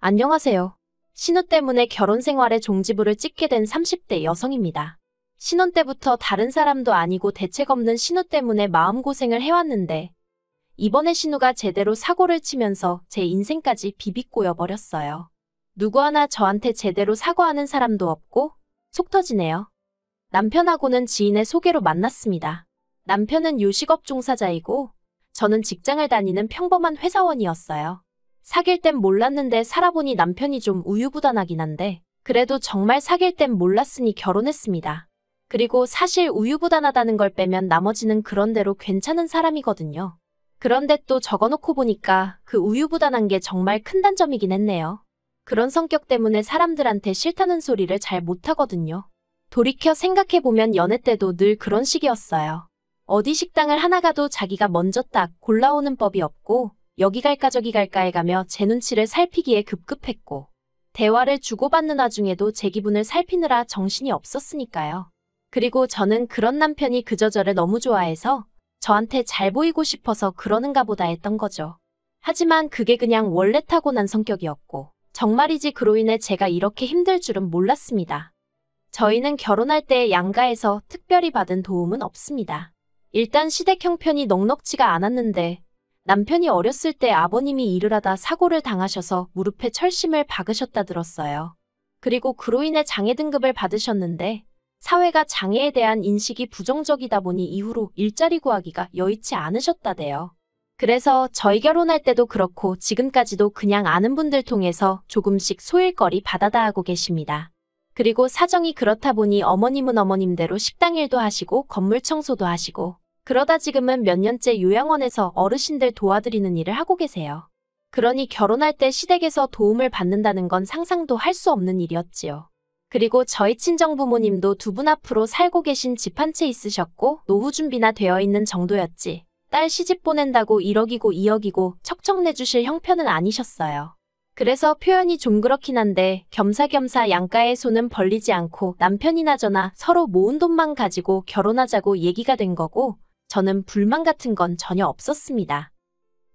안녕하세요. 신우 때문에 결혼 생활에 종지부를 찍게 된 30대 여성입니다. 신혼 때부터 다른 사람도 아니고 대책 없는 신우 때문에 마음고생을 해왔는데 이번에 신우가 제대로 사고를 치면서 제 인생까지 비비꼬여 버렸어요. 누구 하나 저한테 제대로 사과하는 사람도 없고 속 터지네요. 남편하고는 지인의 소개로 만났습니다. 남편은 요식업 종사자이고 저는 직장을 다니는 평범한 회사원이었어요. 사귈 땐 몰랐는데 살아보니 남편이 좀 우유부단하긴 한데 그래도 정말 사귈 땐 몰랐으니 결혼했습니다. 그리고 사실 우유부단하다는 걸 빼면 나머지는 그런대로 괜찮은 사람이거든요. 그런데 또 적어놓고 보니까 그 우유부단한 게 정말 큰 단점이긴 했네요. 그런 성격 때문에 사람들한테 싫다는 소리를 잘 못하거든요. 돌이켜 생각해보면 연애 때도 늘 그런 식이었어요. 어디 식당을 하나 가도 자기가 먼저 딱 골라오는 법이 없고 여기 갈까 저기 갈까 해가며 제 눈치를 살피기에 급급했고 대화를 주고받는 와중에도 제 기분을 살피느라 정신이 없었으니까요. 그리고 저는 그런 남편이 그저 저를 너무 좋아해서 저한테 잘 보이고 싶어서 그러는가 보다 했던 거죠. 하지만 그게 그냥 원래 타고난 성격이었고 정말이지 그로 인해 제가 이렇게 힘들 줄은 몰랐습니다. 저희는 결혼할 때 양가에서 특별히 받은 도움은 없습니다. 일단 시댁 형편이 넉넉지가 않았는데 남편이 어렸을 때 아버님이 일을 하다 사고를 당하셔서 무릎에 철심을 박으셨다 들었어요. 그리고 그로 인해 장애 등급을 받으셨는데 사회가 장애에 대한 인식이 부정적이다 보니 이후로 일자리 구하기가 여의치 않으셨다대요. 그래서 저희 결혼할 때도 그렇고 지금까지도 그냥 아는 분들 통해서 조금씩 소일거리 받아다 하고 계십니다. 그리고 사정이 그렇다 보니 어머님은 어머님대로 식당 일도 하시고 건물 청소도 하시고 그러다 지금은 몇 년째 요양원에서 어르신들 도와드리는 일을 하고 계세요. 그러니 결혼할 때 시댁에서 도움을 받는다는 건 상상도 할 수 없는 일이었지요. 그리고 저희 친정부모님도 두 분 앞으로 살고 계신 집 한 채 있으셨고 노후 준비나 되어 있는 정도였지. 딸 시집 보낸다고 1억이고 2억이고 척척 내주실 형편은 아니셨어요. 그래서 표현이 좀 그렇긴 한데 겸사겸사 양가의 손은 벌리지 않고 남편이나 저나 서로 모은 돈만 가지고 결혼하자고 얘기가 된 거고 저는 불만 같은 건 전혀 없었습니다.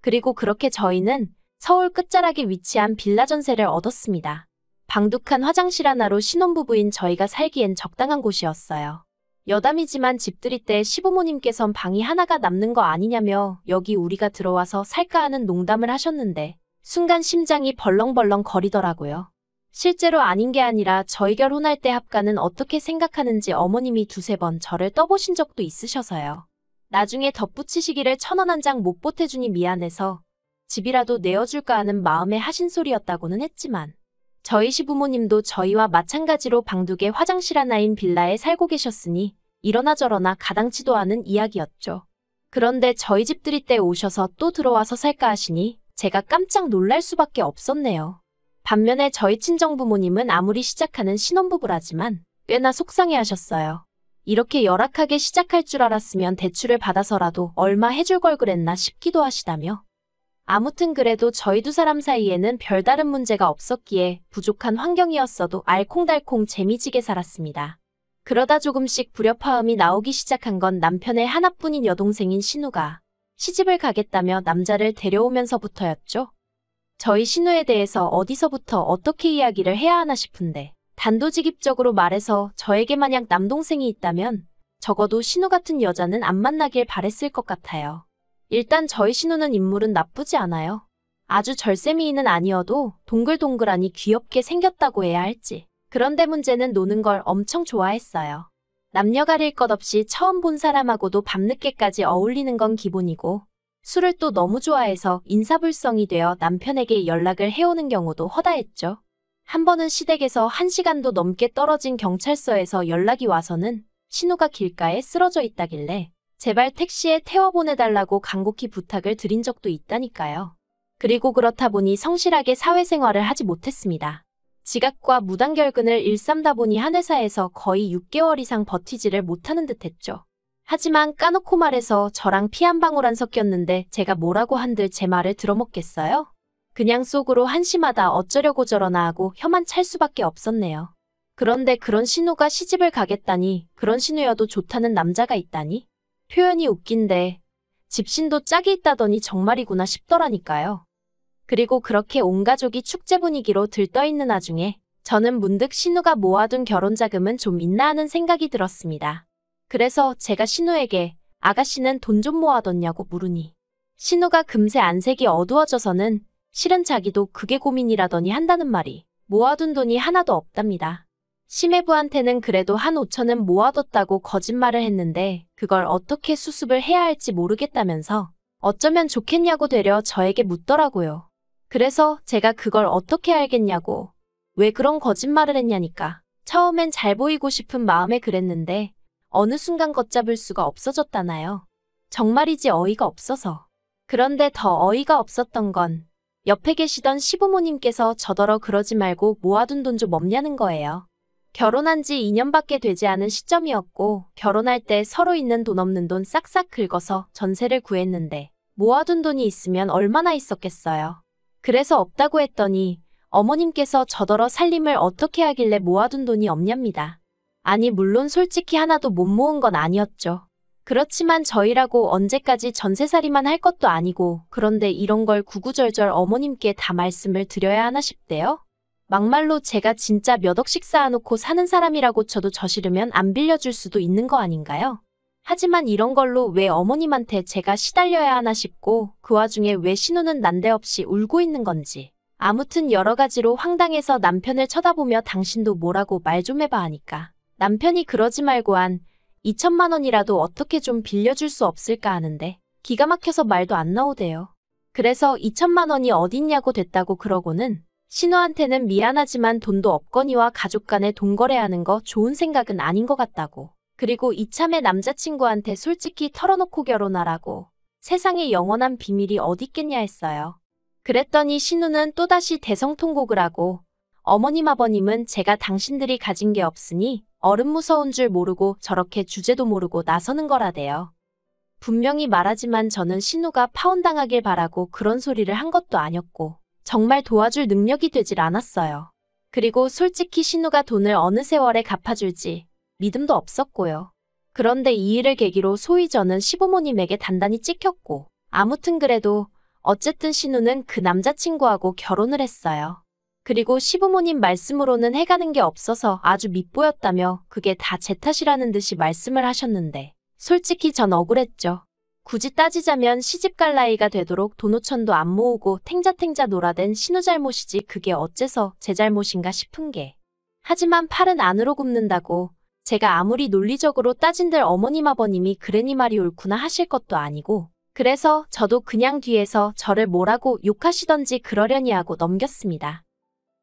그리고 그렇게 저희는 서울 끝자락에 위치한 빌라 전세를 얻었습니다. 방둑한 화장실 하나로 신혼부부인 저희가 살기엔 적당한 곳이었어요. 여담이지만 집들이 때 시부모님께선 방이 하나가 남는 거 아니냐며 여기 우리가 들어와서 살까 하는 농담을 하셨는데 순간 심장이 벌렁벌렁 거리더라고요. 실제로 아닌 게 아니라 저희 결혼할 때 합가는 어떻게 생각하는지 어머님이 두세 번 저를 떠보신 적도 있으셔서요. 나중에 덧붙이시기를 1,000원 한 장 못 보태주니 미안해서 집이라도 내어줄까 하는 마음에 하신 소리였다고는 했지만 저희 시부모님도 저희와 마찬가지로 방둑에 화장실 하나인 빌라에 살고 계셨으니 이러나 저러나 가당치도 않은 이야기였죠. 그런데 저희 집들이 때 오셔서 또 들어와서 살까 하시니 제가 깜짝 놀랄 수밖에 없었네요. 반면에 저희 친정부모님은 아무리 시작하는 신혼부부라지만 꽤나 속상해하셨어요. 이렇게 열악하게 시작할 줄 알았으면 대출을 받아서라도 얼마 해줄 걸 그랬나 싶기도 하시다며. 아무튼 그래도 저희 두 사람 사이에는 별다른 문제가 없었기에 부족한 환경이었어도 알콩달콩 재미지게 살았습니다. 그러다 조금씩 불협화음이 나오기 시작한 건 남편의 하나뿐인 여동생인 신우가 시집을 가겠다며 남자를 데려오면서부터였죠. 저희 신우에 대해서 어디서부터 어떻게 이야기를 해야 하나 싶은데 단도직입적으로 말해서 저에게 만약 남동생이 있다면 적어도 신우 같은 여자는 안 만나길 바랬을 것 같아요. 일단 저희 신우는 인물은 나쁘지 않아요. 아주 절세미인은 아니어도 동글동글하니 귀엽게 생겼다고 해야 할지. 그런데 문제는 노는 걸 엄청 좋아했어요. 남녀 가릴 것 없이 처음 본 사람하고도 밤늦게까지 어울리는 건 기본이고 술을 또 너무 좋아해서 인사불성이 되어 남편에게 연락을 해오는 경우도 허다했죠. 한 번은 시댁에서 1시간도 넘게 떨어진 경찰서에서 연락이 와서는 신우가 길가에 쓰러져 있다길래 제발 택시에 태워보내달라고 간곡히 부탁을 드린 적도 있다니까요. 그리고 그렇다 보니 성실하게 사회생활을 하지 못했습니다. 지각과 무단결근을 일삼다 보니 한 회사에서 거의 6개월 이상 버티지를 못하는 듯했죠. 하지만 까놓고 말해서 저랑 피 한 방울 안 섞였는데 제가 뭐라고 한들 제 말을 들어먹겠어요? 그냥 속으로 한심하다 어쩌려고 저러나 하고 혀만 찰 수밖에 없었네요. 그런데 그런 신우가 시집을 가겠다니, 그런 신우여도 좋다는 남자가 있다니? 표현이 웃긴데 집신도 짝이 있다더니 정말이구나 싶더라니까요. 그리고 그렇게 온 가족이 축제 분위기로 들떠있는 와중에 저는 문득 신우가 모아둔 결혼자금은 좀 있나 하는 생각이 들었습니다. 그래서 제가 신우에게 아가씨는 돈 좀 모아뒀냐고 물으니 신우가 금세 안색이 어두워져서는 실은 자기도 그게 고민이라더니 한다는 말이 모아둔 돈이 하나도 없답니다. 시매부한테는 그래도 한 5천은 모아뒀다고 거짓말을 했는데 그걸 어떻게 수습을 해야 할지 모르겠다면서 어쩌면 좋겠냐고 되려 저에게 묻더라고요. 그래서 제가 그걸 어떻게 알겠냐고 왜 그런 거짓말을 했냐니까 처음엔 잘 보이고 싶은 마음에 그랬는데 어느 순간 걷잡을 수가 없어졌다나요. 정말이지 어이가 없어서. 그런데 더 어이가 없었던 건 옆에 계시던 시부모님께서 저더러 그러지 말고 모아둔 돈 좀 없냐는 거예요. 결혼한 지 2년밖에 되지 않은 시점이었고 결혼할 때 서로 있는 돈 없는 돈 싹싹 긁어서 전세를 구했는데 모아둔 돈이 있으면 얼마나 있었겠어요. 그래서 없다고 했더니 어머님께서 저더러 살림을 어떻게 하길래 모아둔 돈이 없냐입니다. 아니 물론 솔직히 하나도 못 모은 건 아니었죠. 그렇지만 저희라고 언제까지 전세살이만 할 것도 아니고 그런데 이런 걸 구구절절 어머님께 다 말씀을 드려야 하나 싶대요. 막말로 제가 진짜 몇 억씩 쌓아놓고 사는 사람이라고 쳐도 저 싫으면 안 빌려줄 수도 있는 거 아닌가요? 하지만 이런 걸로 왜 어머님한테 제가 시달려야 하나 싶고 그 와중에 왜 신우는 난데없이 울고 있는 건지. 아무튼 여러 가지로 황당해서 남편을 쳐다보며 당신도 뭐라고 말 좀 해봐 하니까 남편이 그러지 말고 한 2천만 원이라도 어떻게 좀 빌려줄 수 없을까 하는데 기가 막혀서 말도 안 나오대요. 그래서 2천만 원이 어딨냐고 됐다고 그러고는 신우한테는 미안하지만 돈도 없거니와 가족 간에 돈 거래하는 거 좋은 생각은 아닌 것 같다고. 그리고 이참에 남자친구한테 솔직히 털어놓고 결혼하라고. 세상에 영원한 비밀이 어딨겠냐 했어요. 그랬더니 신우는 또다시 대성통곡을 하고 어머님 아버님은 제가 당신들이 가진 게 없으니 어른 무서운 줄 모르고 저렇게 주제도 모르고 나서는 거라대요. 분명히 말하지만 저는 신우가 파혼당하길 바라고 그런 소리를 한 것도 아니었고 정말 도와줄 능력이 되질 않았어요. 그리고 솔직히 신우가 돈을 어느 세월에 갚아줄지 믿음도 없었고요. 그런데 이 일을 계기로 소위 저는 시부모님에게 단단히 찍혔고 아무튼 그래도 어쨌든 신우는 그 남자친구하고 결혼을 했어요. 그리고 시부모님 말씀으로는 해가는 게 없어서 아주 밉보였다며 그게 다 제 탓이라는 듯이 말씀을 하셨는데 솔직히 전 억울했죠. 굳이 따지자면 시집갈 나이가 되도록 돈 5천도 안 모으고 탱자탱자 놀아댄 신우 잘못이지 그게 어째서 제 잘못인가 싶은 게. 하지만 팔은 안으로 굽는다고 제가 아무리 논리적으로 따진들 어머님 아버님이 그러니 말이 옳구나 하실 것도 아니고 그래서 저도 그냥 뒤에서 저를 뭐라고 욕하시던지 그러려니 하고 넘겼습니다.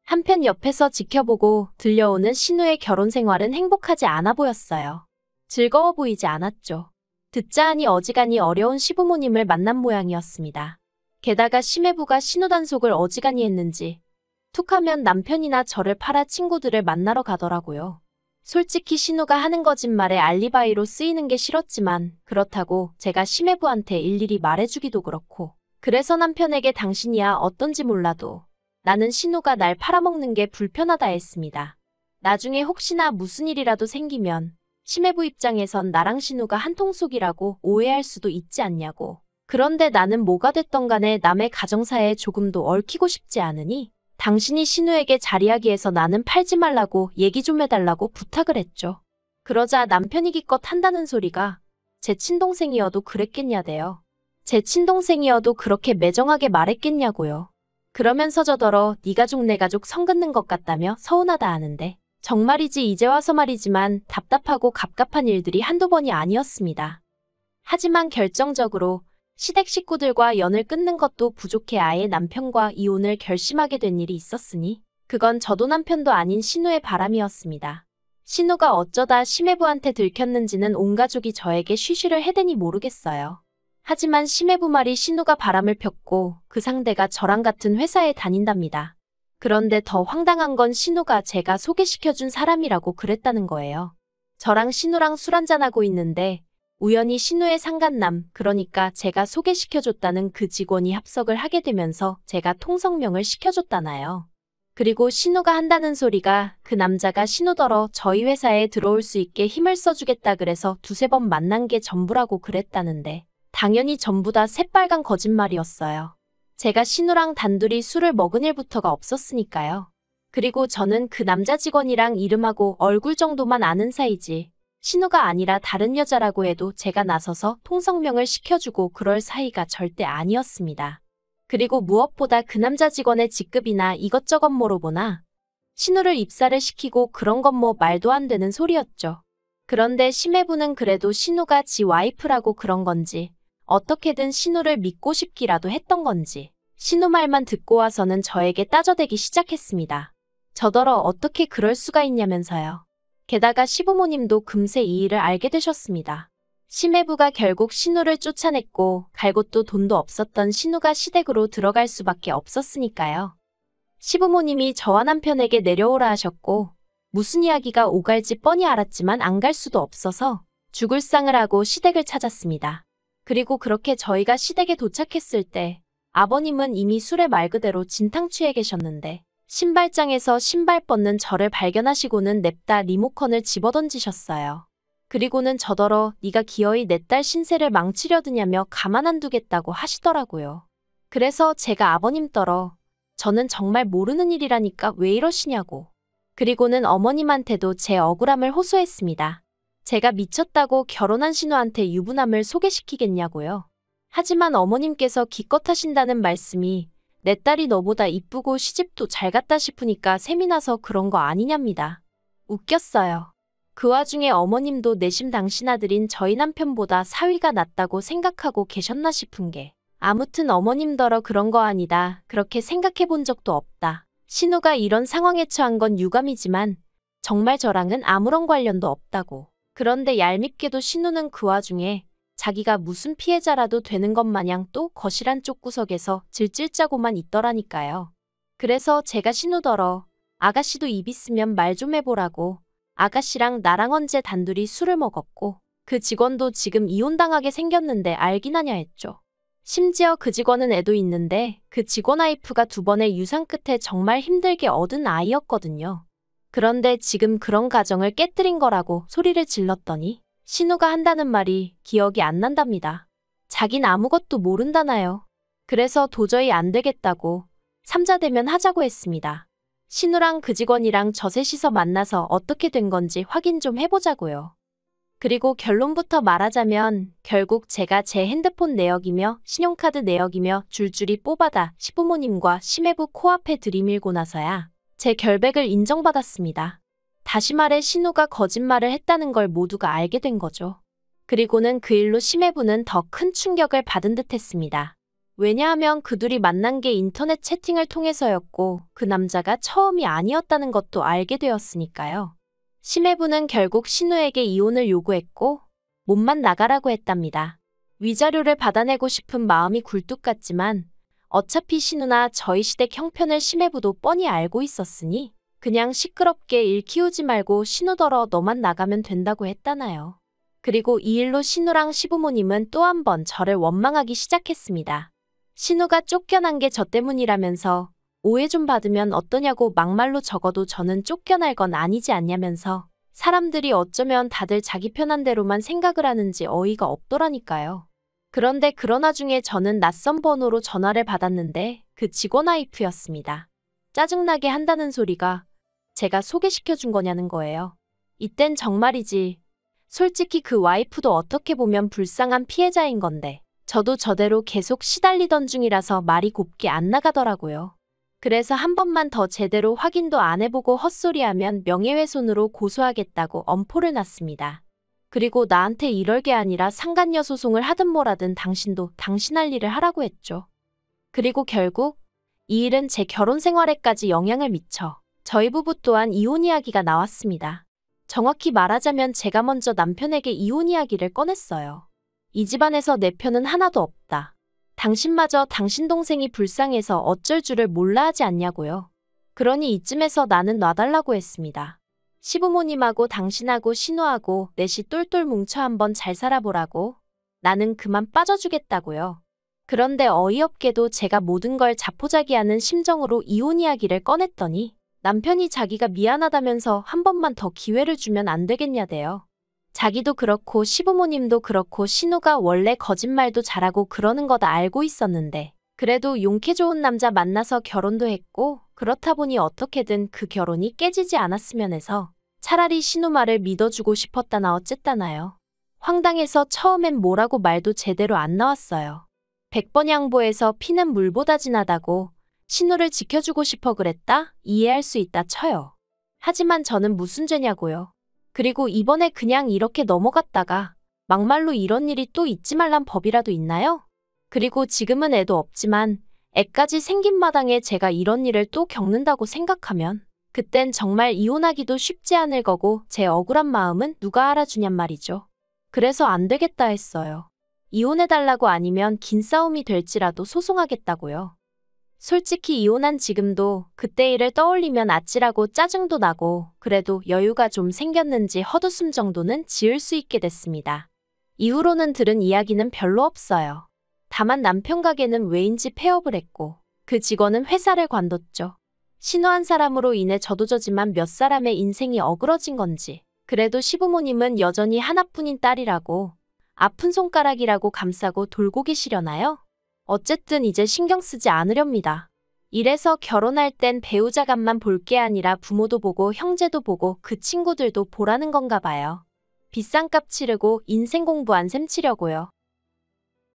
한편 옆에서 지켜보고 들려오는 신우의 결혼 생활은 행복하지 않아 보였어요. 즐거워 보이지 않았죠. 듣자 하니 어지간히 어려운 시부모님을 만난 모양이었습니다. 게다가 시매부가 신우 단속을 어지간히 했는지 툭하면 남편이나 저를 팔아 친구들을 만나러 가더라고요. 솔직히 신우가 하는 거짓말에 알리바이로 쓰이는 게 싫었지만 그렇다고 제가 시매부한테 일일이 말해주기도 그렇고 그래서 남편에게 당신이야 어떤지 몰라도 나는 신우가 날 팔아먹는 게 불편하다 했습니다. 나중에 혹시나 무슨 일이라도 생기면 시매부 입장에선 나랑 신우가 한통속이라고 오해할 수도 있지 않냐고. 그런데 나는 뭐가 됐던 간에 남의 가정사에 조금도 얽히고 싶지 않으니 당신이 신우에게 자리하기에서 나는 팔지 말라고 얘기 좀 해달라고 부탁을 했죠. 그러자 남편이 기껏 한다는 소리가 제 친동생이어도 그랬겠냐대요. 제 친동생이어도 그렇게 매정하게 말했겠냐고요. 그러면서 저더러 네 가족 내 가족 선 긋는 것 같다며 서운하다 하는데 정말이지 이제 와서 말이지만 답답하고 갑갑한 일들이 한두 번이 아니었습니다. 하지만 결정적으로 시댁 식구들과 연을 끊는 것도 부족해 아예 남편과 이혼을 결심하게 된 일이 있었으니 그건 저도 남편도 아닌 신우의 바람이었습니다. 신우가 어쩌다 시매부한테 들켰는지는 온 가족이 저에게 쉬쉬를 해대니 모르겠어요. 하지만 시매부 말이 신우가 바람을 폈고 그 상대가 저랑 같은 회사에 다닌답니다. 그런데 더 황당한 건 신우가 제가 소개시켜준 사람이라고 그랬다는 거예요. 저랑 신우랑 술 한잔하고 있는데 우연히 신우의 상간남, 그러니까 제가 소개시켜줬다는 그 직원이 합석을 하게 되면서 제가 통성명을 시켜줬다나요. 그리고 신우가 한다는 소리가 그 남자가 신우더러 저희 회사에 들어올 수 있게 힘을 써주겠다 그래서 두세 번 만난 게 전부라고 그랬다는데 당연히 전부 다 새빨간 거짓말이었어요. 제가 신우랑 단둘이 술을 먹은 일부터가 없었으니까요. 그리고 저는 그 남자 직원이랑 이름하고 얼굴 정도만 아는 사이지. 신우가 아니라 다른 여자라고 해도 제가 나서서 통성명을 시켜주고 그럴 사이가 절대 아니었습니다. 그리고 무엇보다 그 남자 직원의 직급이나 이것저것 물어보나 신우를 입사를 시키고 그런 건 뭐 말도 안 되는 소리였죠. 그런데 심해부는 그래도 신우가 지 와이프라고 그런 건지 어떻게든 신우를 믿고 싶기라도 했던 건지 신우 말만 듣고 와서는 저에게 따져대기 시작했습니다. 저더러 어떻게 그럴 수가 있냐면서요. 게다가 시부모님도 금세 이 일을 알게 되셨습니다. 심해부가 결국 신우를 쫓아냈고 갈 곳도 돈도 없었던 신우가 시댁으로 들어갈 수밖에 없었으니까요. 시부모님이 저와 남편에게 내려오라 하셨고 무슨 이야기가 오갈지 뻔히 알았지만 안 갈 수도 없어서 죽을 상을 하고 시댁을 찾았습니다. 그리고 그렇게 저희가 시댁에 도착했을 때 아버님은 이미 술에 말 그대로 진탕 취해 계셨는데 신발장에서 신발 뻗는 저를 발견하시고는 냅다 리모컨을 집어던지셨어요. 그리고는 저더러 네가 기어이 내 딸 신세를 망치려 드냐며 가만 안 두겠다고 하시더라고요. 그래서 제가 아버님 떨어 저는 정말 모르는 일이라니까 왜 이러시냐고. 그리고는 어머님한테도 제 억울함을 호소했습니다. 제가 미쳤다고 결혼한 신우한테 유부남을 소개시키겠냐고요. 하지만 어머님께서 기껏 하신다는 말씀이 내 딸이 너보다 이쁘고 시집도 잘 갔다 싶으니까 셈이 나서 그런 거 아니냐입니다. 웃겼어요. 그 와중에 어머님도 내심 당신 아들인 저희 남편보다 사위가 낫다고 생각하고 계셨나 싶은 게 아무튼 어머님더러 그런 거 아니다. 그렇게 생각해 본 적도 없다. 신우가 이런 상황에 처한 건 유감이지만 정말 저랑은 아무런 관련도 없다고. 그런데 얄밉게도 신우는 그 와중에 자기가 무슨 피해자라도 되는 것 마냥 또 거실 한쪽 구석에서 질질 짜고만 있더라니까요. 그래서 제가 신우더러 아가씨도 입 있으면 말 좀 해보라고 아가씨랑 나랑 언제 단둘이 술을 먹었고 그 직원도 지금 이혼당하게 생겼는데 알긴 하냐 했죠. 심지어 그 직원은 애도 있는데 그 직원 와이프가 2번의 유산 끝에 정말 힘들게 얻은 아이였거든요. 그런데 지금 그런 가정을 깨뜨린 거라고 소리를 질렀더니 신우가 한다는 말이 기억이 안 난답니다. 자긴 아무것도 모른다나요. 그래서 도저히 안 되겠다고 삼자 대면 하자고 했습니다. 신우랑 그 직원이랑 저 셋이서 만나서 어떻게 된 건지 확인 좀 해보자고요. 그리고 결론부터 말하자면 결국 제가 제 핸드폰 내역이며 신용카드 내역이며 줄줄이 뽑아다 시부모님과 심해부 코앞에 들이밀고 나서야 제 결백을 인정받았습니다. 다시 말해 신우가 거짓말을 했다는 걸 모두가 알게 된 거죠. 그리고는 그 일로 심해부는 더 큰 충격을 받은 듯 했습니다. 왜냐하면 그 둘이 만난 게 인터넷 채팅을 통해서였고 그 남자가 처음이 아니었다는 것도 알게 되었으니까요. 심해부는 결국 신우에게 이혼을 요구했고 몸만 나가라고 했답니다. 위자료를 받아내고 싶은 마음이 굴뚝 같지만 어차피 신우나 저희 시댁 형편을 심해부도 뻔히 알고 있었으니 그냥 시끄럽게 일 키우지 말고 신우더러 너만 나가면 된다고 했다나요. 그리고 이 일로 신우랑 시부모님은 또 한 번 저를 원망하기 시작했습니다. 신우가 쫓겨난 게 저 때문이라면서 오해 좀 받으면 어떠냐고 막말로 적어도 저는 쫓겨날 건 아니지 않냐면서 사람들이 어쩌면 다들 자기 편한 대로만 생각을 하는지 어이가 없더라니까요. 그런데 그런 와중에 저는 낯선 번호로 전화를 받았는데 그 직원 와이프였습니다. 짜증나게 한다는 소리가 제가 소개시켜준 거냐는 거예요. 이땐 정말이지. 솔직히 그 와이프도 어떻게 보면 불쌍한 피해자인 건데 저도 저대로 계속 시달리던 중이라서 말이 곱게 안 나가더라고요. 그래서 한 번만 더 제대로 확인도 안 해보고 헛소리하면 명예훼손으로 고소하겠다고 엄포를 놨습니다. 그리고 나한테 이럴 게 아니라 상간녀 소송을 하든 뭐라든 당신도 당신 할 일을 하라고 했죠. 그리고 결국 이 일은 제 결혼 생활에까지 영향을 미쳐 저희 부부 또한 이혼 이야기가 나왔습니다. 정확히 말하자면 제가 먼저 남편에게 이혼 이야기를 꺼냈어요. 이 집안에서 내 편은 하나도 없다. 당신마저 당신 동생이 불쌍해서 어쩔 줄을 몰라 하지 않냐고요. 그러니 이쯤에서 나는 놔달라고 했습니다. 시부모님하고 당신하고 신우하고 넷이 똘똘 뭉쳐 한번 잘 살아보라고. 나는 그만 빠져주겠다고요. 그런데 어이없게도 제가 모든 걸 자포자기하는 심정으로 이혼 이야기를 꺼냈더니 남편이 자기가 미안하다면서 한 번만 더 기회를 주면 안 되겠냐대요. 자기도 그렇고 시부모님도 그렇고 신우가 원래 거짓말도 잘하고 그러는 거다 알고 있었는데 그래도 용케 좋은 남자 만나서 결혼도 했고 그렇다 보니 어떻게든 그 결혼이 깨지지 않았으면 해서 차라리 신우 말을 믿어주고 싶었다나 어쨌다나요. 황당해서 처음엔 뭐라고 말도 제대로 안 나왔어요. 100번 양보해서 피는 물보다 진하다고 신우를 지켜주고 싶어 그랬다? 이해할 수 있다 쳐요. 하지만 저는 무슨 죄냐고요. 그리고 이번에 그냥 이렇게 넘어갔다가 막말로 이런 일이 또 있지 말란 법이라도 있나요? 그리고 지금은 애도 없지만 애까지 생긴 마당에 제가 이런 일을 또 겪는다고 생각하면 그땐 정말 이혼하기도 쉽지 않을 거고 제 억울한 마음은 누가 알아주냔 말이죠. 그래서 안 되겠다 했어요. 이혼해달라고 아니면 긴 싸움이 될지라도 소송하겠다고요. 솔직히 이혼한 지금도 그때 일을 떠올리면 아찔하고 짜증도 나고 그래도 여유가 좀 생겼는지 헛웃음 정도는 지을 수 있게 됐습니다. 이후로는 들은 이야기는 별로 없어요. 다만 남편 가게는 왜인지 폐업을 했고 그 직원은 회사를 관뒀죠. 신우 한 사람으로 인해 저도 저지만 몇 사람의 인생이 어그러진 건지 그래도 시부모님은 여전히 하나뿐인 딸이라고 아픈 손가락이라고 감싸고 돌고 계시려나요? 어쨌든 이제 신경 쓰지 않으렵니다. 이래서 결혼할 땐 배우자간만 볼 게 아니라 부모도 보고 형제도 보고 그 친구들도 보라는 건가 봐요. 비싼 값 치르고 인생 공부 안 셈 치려고요.